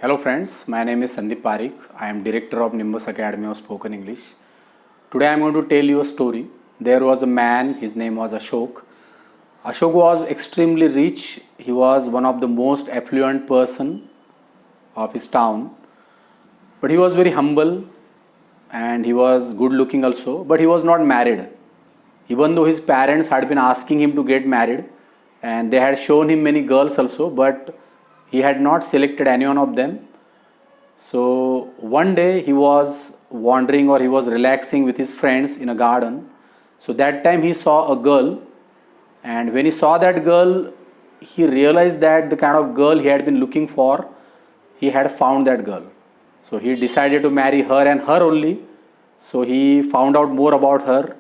Hello friends, my name is Sandeep Parikh. I am director of Nimbus Academy of Spoken English. Today I am going to tell you a story. There was a man, his name was Ashok. Ashok was extremely rich. He was one of the most affluent person of his town. But he was very humble and he was good looking also, but he was not married. Even though his parents had been asking him to get married and they had shown him many girls also, but he had not selected any one of them. So one day he was wandering or he was relaxing with his friends in a garden. So that time he saw a girl, and when he saw that girl, he realized that the kind of girl he had been looking for, he had found that girl. So he decided to marry her and her only. So he found out more about her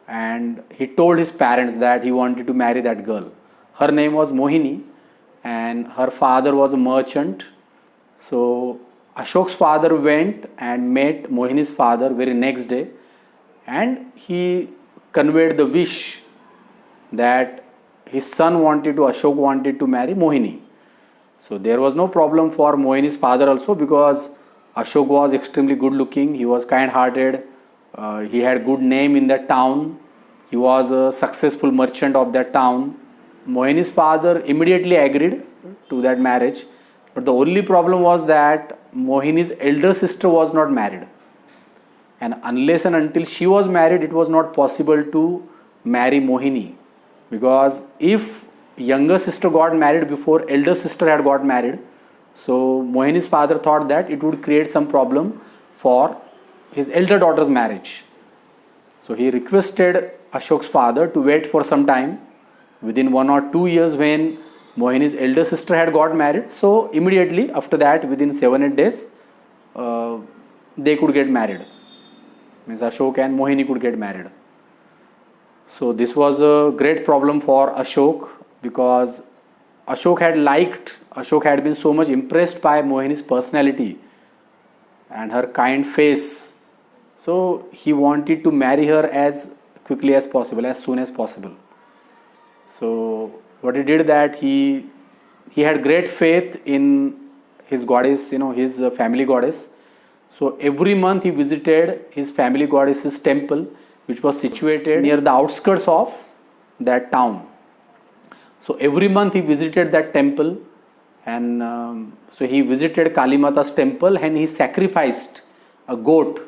and he told his parents that he wanted to marry that girl. Her name was Mohini and her father was a merchant. So Ashok's father went and met Mohini's father very next day, and he conveyed the wish that his son Ashok wanted to marry Mohini. So there was no problem for Mohini's father also, because Ashok was extremely good looking, he was kind hearted, he had good name in that town, he was a successful merchant of that town. Mohini's father immediately agreed to that marriage, but the only problem was that Mohini's elder sister was not married, and unless and until she was married, it was not possible to marry Mohini, because if younger sister got married before elder sister had got married, so Mohini's father thought that it would create some problem for his elder daughter's marriage. So he requested Ashok's father to wait for some time. Within 1 or 2 years, when Mohini's elder sister had got married, so immediately after that, within 7-8 days, they could get married. Means Ashok and Mohini could get married. So this was a great problem for Ashok, because Ashok had been so much impressed by Mohini's personality and her kind face. So he wanted to marry her as quickly as possible, as soon as possible. So what he did, that he had great faith in his goddess, his family goddess. So every month he visited his family goddess's temple, which was situated near the outskirts of that town. So every month he visited that temple, and so he visited Kali Mata's temple and he sacrificed a goat,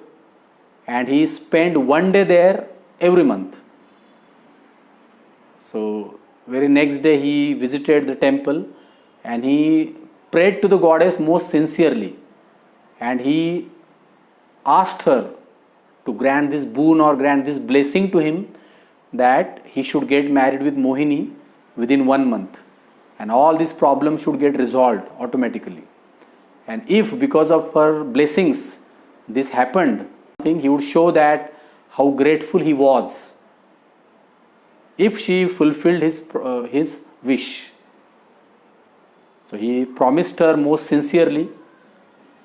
and he spent 1 day there every month. So very next day he visited the temple and he prayed to the goddess most sincerely, and he asked her to grant this boon or grant this blessing to him, that he should get married with Mohini within 1 month, and all these problems should get resolved automatically. And if because of her blessings this happened, I think he would show that how grateful he was if she fulfilled his wish. So he promised her most sincerely,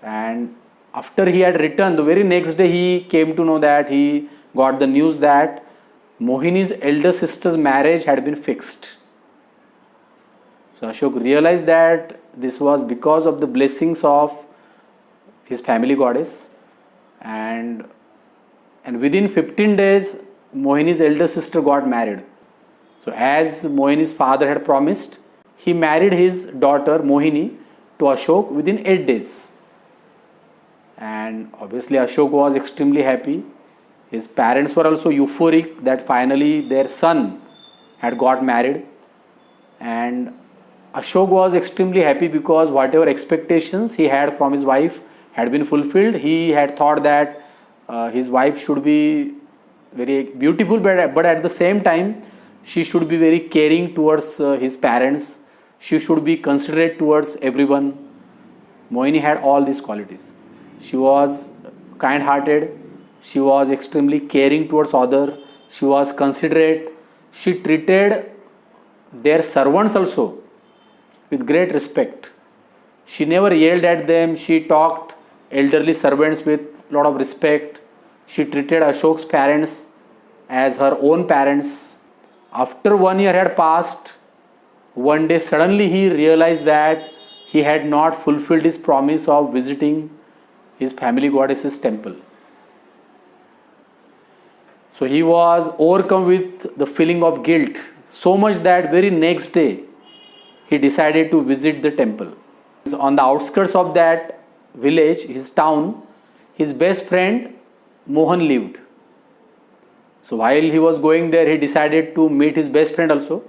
and after he had returned, the very next day he came to know that he got the news that Mohini's elder sister's marriage had been fixed. So Ashok realized that this was because of the blessings of his family goddess, and within 15 days Mohini's elder sister got married. So as Mohini's father had promised, he married his daughter Mohini to Ashok within 8 days. And obviously Ashok was extremely happy. His parents were also euphoric that finally their son had got married. And Ashok was extremely happy because whatever expectations he had from his wife had been fulfilled. He had thought that his wife should be very beautiful, but at the same time she should be very caring towards his parents. She should be considerate towards everyone. Mohini had all these qualities. She was kind hearted, she was extremely caring towards others, she was considerate, she treated their servants also with great respect. She never yelled at them, she talked elderly servants with a lot of respect. She treated Ashok's parents as her own parents. After 1 year had passed, one day suddenly he realized that he had not fulfilled his promise of visiting his family goddess's temple. So he was overcome with the feeling of guilt so much that very next day he decided to visit the temple. On the outskirts of that village, his town, his best friend Mohan lived. So while he was going there, he decided to meet his best friend also.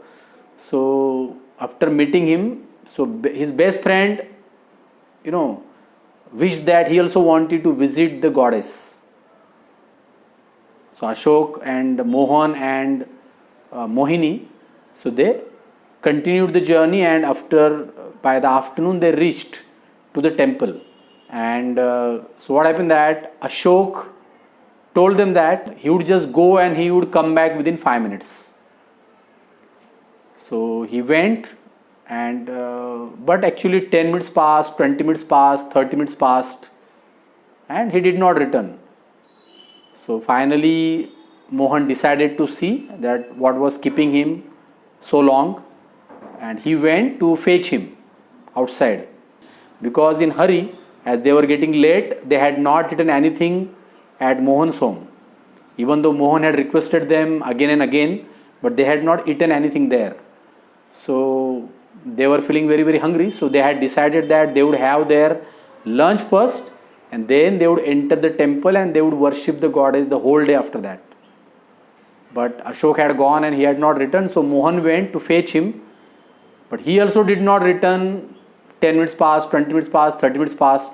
So after meeting him, so his best friend, wished that he also wanted to visit the goddess. So Ashok and Mohan and Mohini, so they continued the journey, and by the afternoon they reached to the temple. And so what happened that Ashok told them that he would just go and he would come back within 5 minutes. So he went, and but actually 10 minutes passed, 20 minutes passed, 30 minutes passed, and he did not return. So finally Mohan decided to see that what was keeping him so long, and he went to fetch him outside, because in hurry, as they were getting late, they had not eaten anything at Mohan's home, even though Mohan had requested them again and again, but they had not eaten anything there. So they were feeling very, very hungry. So they had decided that they would have their lunch first, and then they would enter the temple and they would worship the goddess the whole day after that. But Ashok had gone and he had not returned. So Mohan went to fetch him, but he also did not return. 10 minutes passed, 20 minutes passed, 30 minutes passed.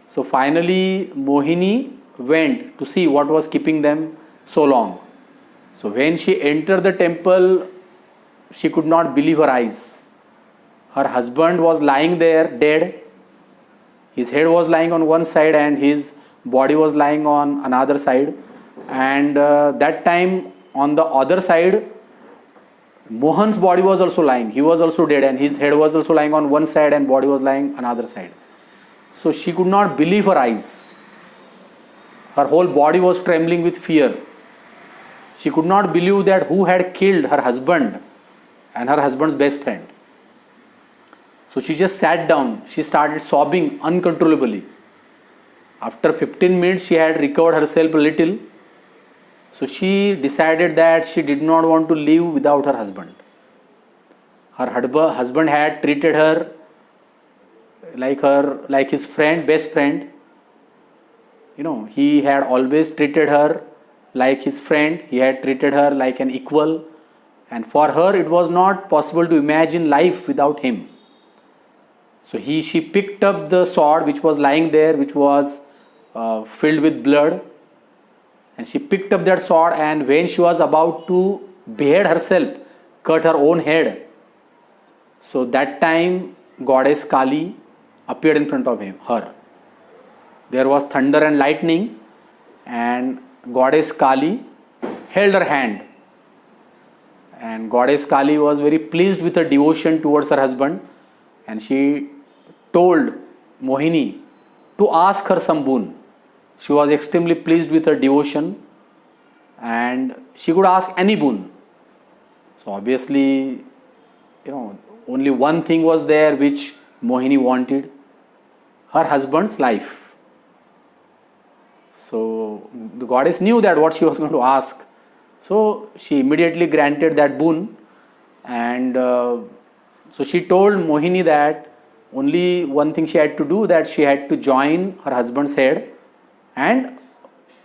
So finally Mohini went to see what was keeping them so long. So when she entered the temple, she could not believe her eyes. Her husband was lying there dead. His head was lying on one side and his body was lying on another side. And that time on the other side, Mohan's body was also lying. He was also dead, and his head was also lying on one side and body was lying another side. So she could not believe her eyes. Her whole body was trembling with fear. She could not believe that who had killed her husband and her husband's best friend. So she just sat down. She started sobbing uncontrollably. After 15 minutes, she had recovered herself a little. So she decided that she did not want to live without her husband. Her husband had treated her like his friend, best friend. He had always treated her like his friend. He had treated her like an equal. And for her, it was not possible to imagine life without him. So she picked up the sword which was lying there, which was filled with blood. And she picked up that sword, and when she was about to behead herself, cut her own head. So that time goddess Kali appeared in front of her. There was thunder and lightning, and goddess Kali held her hand. And goddess Kali was very pleased with her devotion towards her husband, and she told Mohini to ask her some boon. She was extremely pleased with her devotion, and she could ask any boon. So obviously, only one thing was there which Mohini wanted: her husband's life. So the goddess knew that what she was going to ask. So she immediately granted that boon, and so she told Mohini that only one thing she had to do, that she had to join her husband's head and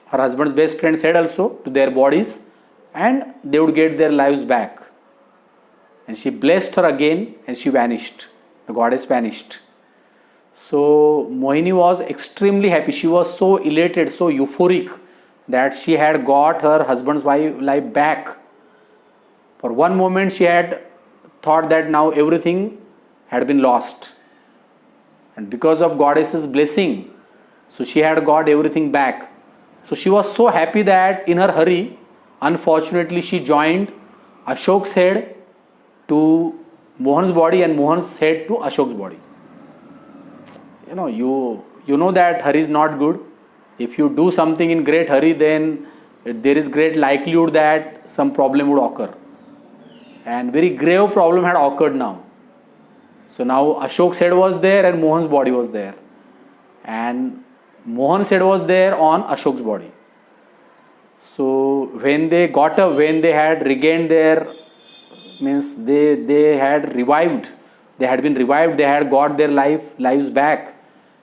her husband's best friend's head also to their bodies, and they would get their lives back. And she blessed her again, and she vanished. The goddess vanished. So Mohini was extremely happy. She was so elated, so euphoric, that she had got her husband's life back. For one moment she had thought that now everything had been lost. And because of goddess's blessing, so she had got everything back. So she was so happy that in her hurry, unfortunately, she joined Ashok's head to Mohan's body and Mohan's head to Ashok's body. You know that hurry is not good. If you do something in great hurry, then there is great likelihood that some problem would occur. And very grave problem had occurred now. So now Ashok's head was there and Mohan's body was there. And Mohan's head was there on Ashok's body. So when they got up, when they had regained their, means they had revived, they had been revived, they had got their lives back.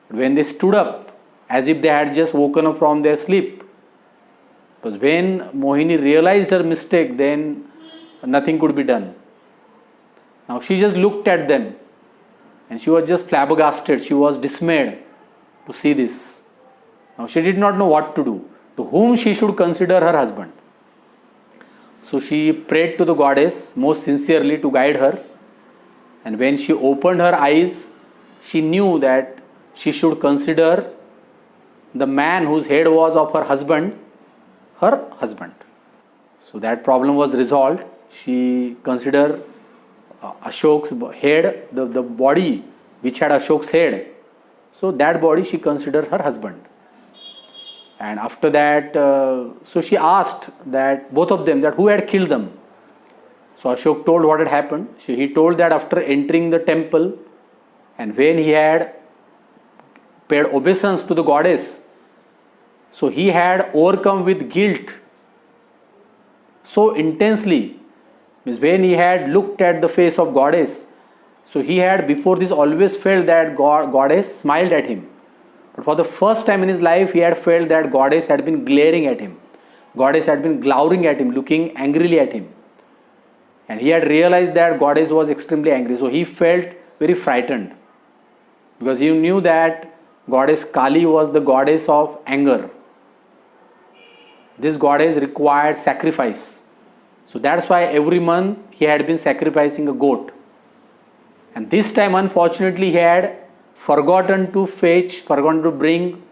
When they stood up, as if they had just woken up from their sleep. Because when Mohini realized her mistake, then nothing could be done. Now she just looked at them and she was just flabbergasted, she was dismayed to see this. Now she did not know what to do, to whom she should consider her husband. So she prayed to the goddess most sincerely to guide her, and when she opened her eyes, she knew that she should consider the man whose head was of her husband. So that problem was resolved. She considered Ashok's head, the body which had Ashok's head. So that body she considered her husband. And after that, so she asked that both of them that who had killed them. So Ashok told what had happened. He told that after entering the temple and when he had paid obeisance to the goddess, so he had overcome with guilt so intensely. Means when he had looked at the face of goddess, so he had before this always felt that goddess smiled at him. But for the first time in his life, he had felt that goddess had been glaring at him. Goddess had been glowering at him, looking angrily at him. And he had realized that goddess was extremely angry. So he felt very frightened. Because he knew that goddess Kali was the goddess of anger. This goddess required sacrifice. So that's why every month he had been sacrificing a goat. And this time, unfortunately, he had forgotten to bring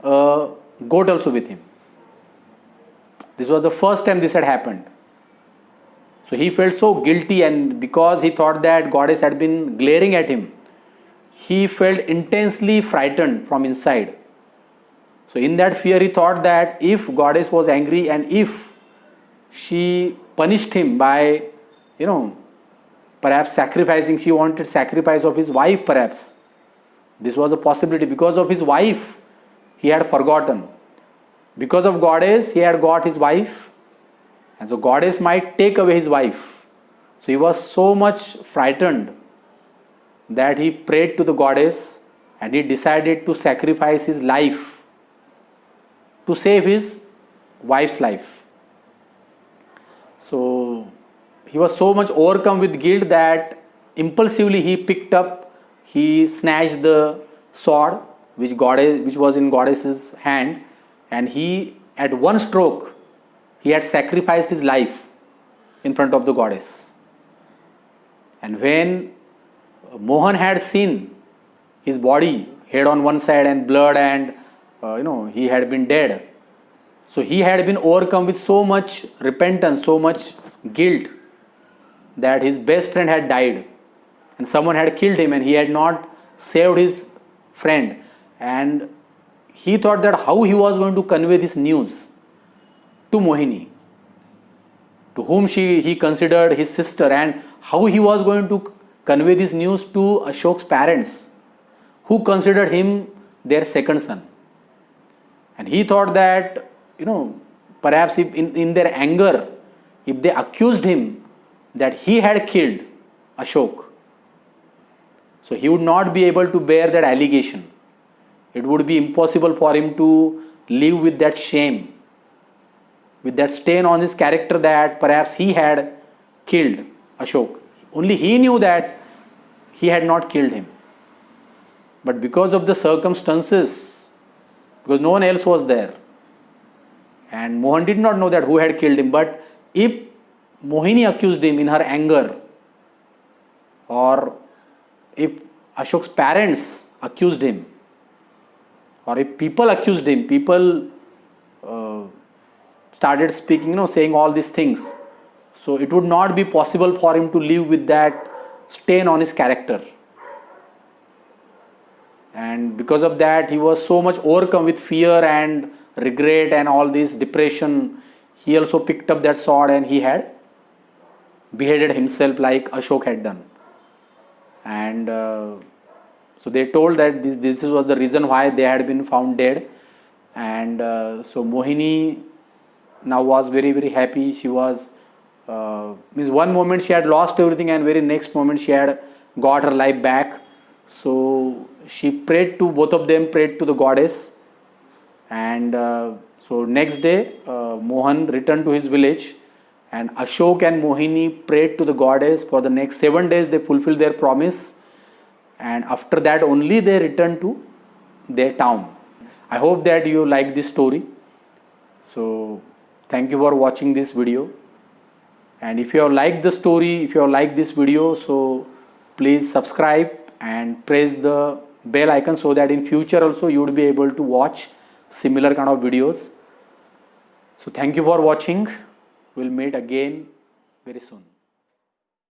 a goat also with him. This was the first time this had happened. So he felt so guilty, and because he thought that goddess had been glaring at him, he felt intensely frightened from inside. So in that fear, he thought that if goddess was angry and if she punished him by, perhaps sacrificing, she wanted sacrifice of his wife perhaps. This was a possibility. Because of his wife, he had forgotten. Because of goddess, he had got his wife. And so goddess might take away his wife. So he was so much frightened that he prayed to the goddess and he decided to sacrifice his life to save his wife's life. So he was so much overcome with guilt that impulsively he snatched the sword which was in goddess's hand, and he at one stroke he had sacrificed his life in front of the goddess. And when Mohan had seen his body, head on one side and blood, and he had been dead, so he had been overcome with so much repentance, so much guilt, that his best friend had died and someone had killed him and he had not saved his friend. And he thought that how he was going to convey this news to Mohini, to whom he considered his sister, and how he was going to convey this news to Ashok's parents, who considered him their second son. And he thought that, perhaps if in their anger, if they accused him that he had killed Ashok, so he would not be able to bear that allegation. It would be impossible for him to live with that shame, with that stain on his character that perhaps he had killed Ashok. Only he knew that he had not killed him. But because of the circumstances, because no one else was there, and Mohan did not know that who had killed him, but if Mohini accused him in her anger, or if Ashok's parents accused him, or if people accused him, people started speaking, saying all these things, so it would not be possible for him to live with that stain on his character. And because of that, he was so much overcome with fear and regret and all this depression. He also picked up that sword and he had beheaded himself like Ashok had done. and so they told that this was the reason why they had been found dead. And so Mohini now was very happy. She was means one moment she had lost everything, and very next moment she had got her life back. So she prayed to both of them, prayed to the goddess. And so next day Mohan returned to his village, and Ashok and Mohini prayed to the goddess. For the next 7 days they fulfilled their promise, and after that only they returned to their town. I hope that you like this story. So thank you for watching this video, and if you have liked the story, if you have liked this video, so please subscribe and press the bell icon so that in future also you would be able to watch similar kind of videos. So thank you for watching. We'll meet again very soon.